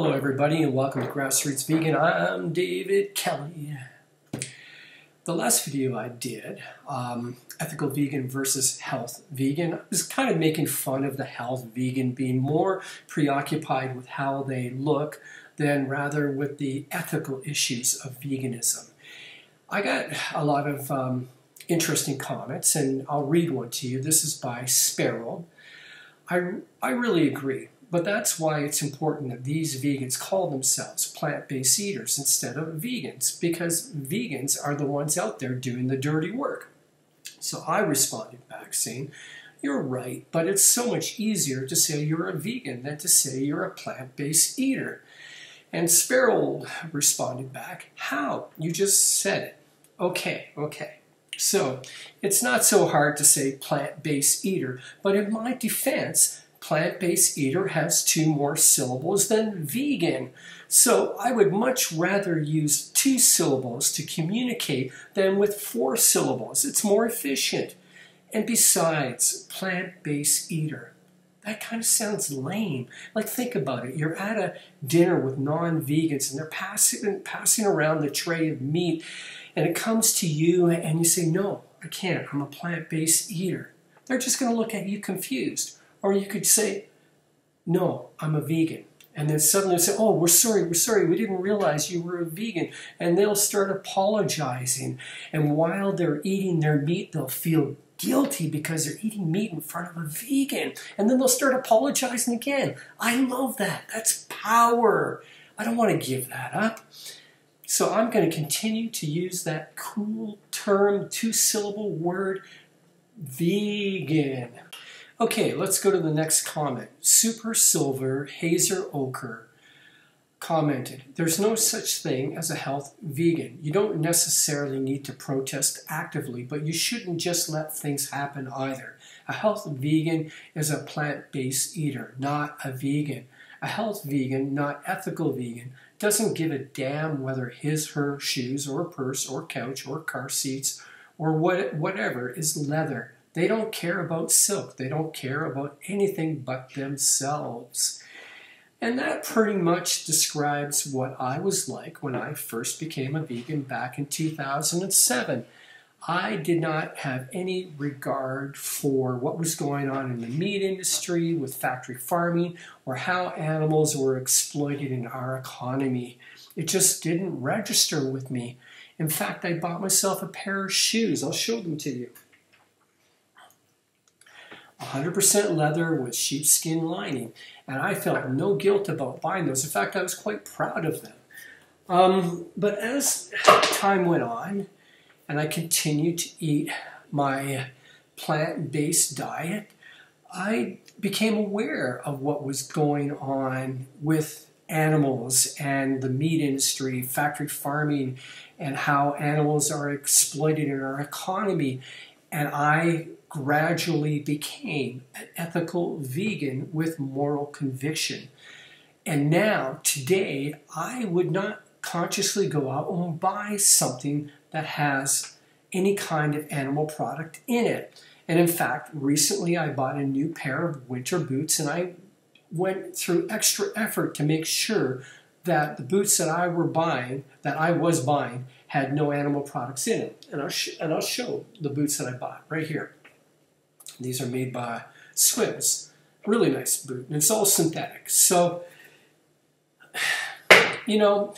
Hello everybody and welcome to Grassroots Vegan. I'm David Kelly. The last video I did, ethical vegan versus health vegan, I was kind of making fun of the health vegan being more preoccupied with how they look than rather with the ethical issues of veganism. I got a lot of interesting comments and I'll read one to you. This is by Sparrow. I really agree. But that's why it's important that these vegans call themselves plant-based eaters instead of vegans, because vegans are the ones out there doing the dirty work. So I responded back saying, you're right, but it's so much easier to say you're a vegan than to say you're a plant-based eater. And Sparrow responded back, how? You just said it. Okay. So it's not so hard to say plant-based eater, but in my defense, plant-based eater has 2 more syllables than vegan. So I would much rather use 2 syllables to communicate than with 4 syllables. It's more efficient. And besides, plant-based eater, that kind of sounds lame. Like, think about it. You're at a dinner with non-vegans and they're passing around the tray of meat, and it comes to you and you say, no, I can't. I'm a plant-based eater. They're just going to look at you confused. Or you could say, no, I'm a vegan. And then suddenly say, oh, we're sorry, we didn't realize you were a vegan. And they'll start apologizing. And while they're eating their meat, they'll feel guilty because they're eating meat in front of a vegan. And then they'll start apologizing again. I love that. That's power. I don't want to give that up. So I'm going to continue to use that cool term, 2-syllable word, vegan. Okay, let's go to the next comment. Super Silver Hazer Ochre commented, there's no such thing as a health vegan. You don't necessarily need to protest actively, but you shouldn't just let things happen either. A health vegan is a plant-based eater, not a vegan. A health vegan, not ethical vegan, doesn't give a damn whether his, her shoes or purse or couch or car seats or whatever is leather. They don't care about silk. They don't care about anything but themselves. And that pretty much describes what I was like when I first became a vegan back in 2007. I did not have any regard for what was going on in the meat industry with factory farming or how animals were exploited in our economy. It just didn't register with me. In fact, I bought myself a pair of shoes. I'll show them to you. 100% leather with sheepskin lining, and I felt no guilt about buying those. In fact, I was quite proud of them. But as time went on, and I continued to eat my plant-based diet, I became aware of what was going on with animals and the meat industry, factory farming, and how animals are exploited in our economy. And I gradually became an ethical vegan with moral conviction. And now, today, I would not consciously go out and buy something that has any kind of animal product in it. And in fact, recently I bought a new pair of winter boots, and I went through extra effort to make sure that the boots that I was buying, had no animal products in it. And I'll show the boots that I bought right here. These are made by Swims. Really nice boot. And it's all synthetic. So, you know,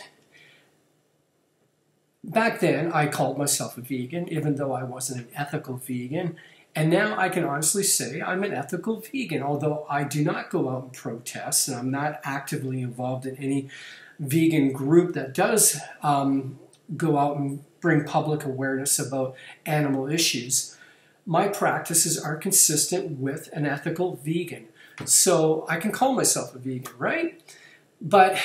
back then I called myself a vegan, even though I wasn't an ethical vegan. And now I can honestly say I'm an ethical vegan, although I do not go out and protest, and I'm not actively involved in any vegan group that does go out and bring public awareness about animal issues. My practices are consistent with an ethical vegan. So I can call myself a vegan, right? But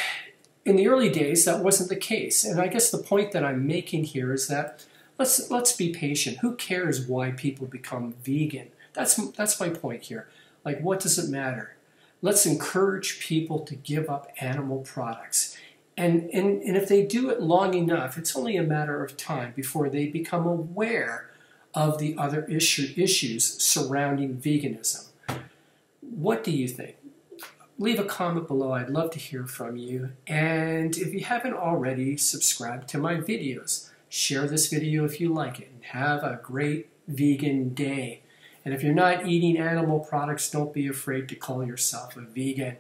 in the early days, that wasn't the case. And I guess the point that I'm making here is that let's be patient. Who cares why people become vegan? That's my point here. Like, what does it matter? Let's encourage people to give up animal products. And if they do it long enough, it's only a matter of time before they become aware of the other issues surrounding veganism. What do you think? leave a comment below. I'd love to hear from you. And if you haven't already, subscribe to my videos. Share this video if you like it. And have a great vegan day. And if you're not eating animal products, don't be afraid to call yourself a vegan.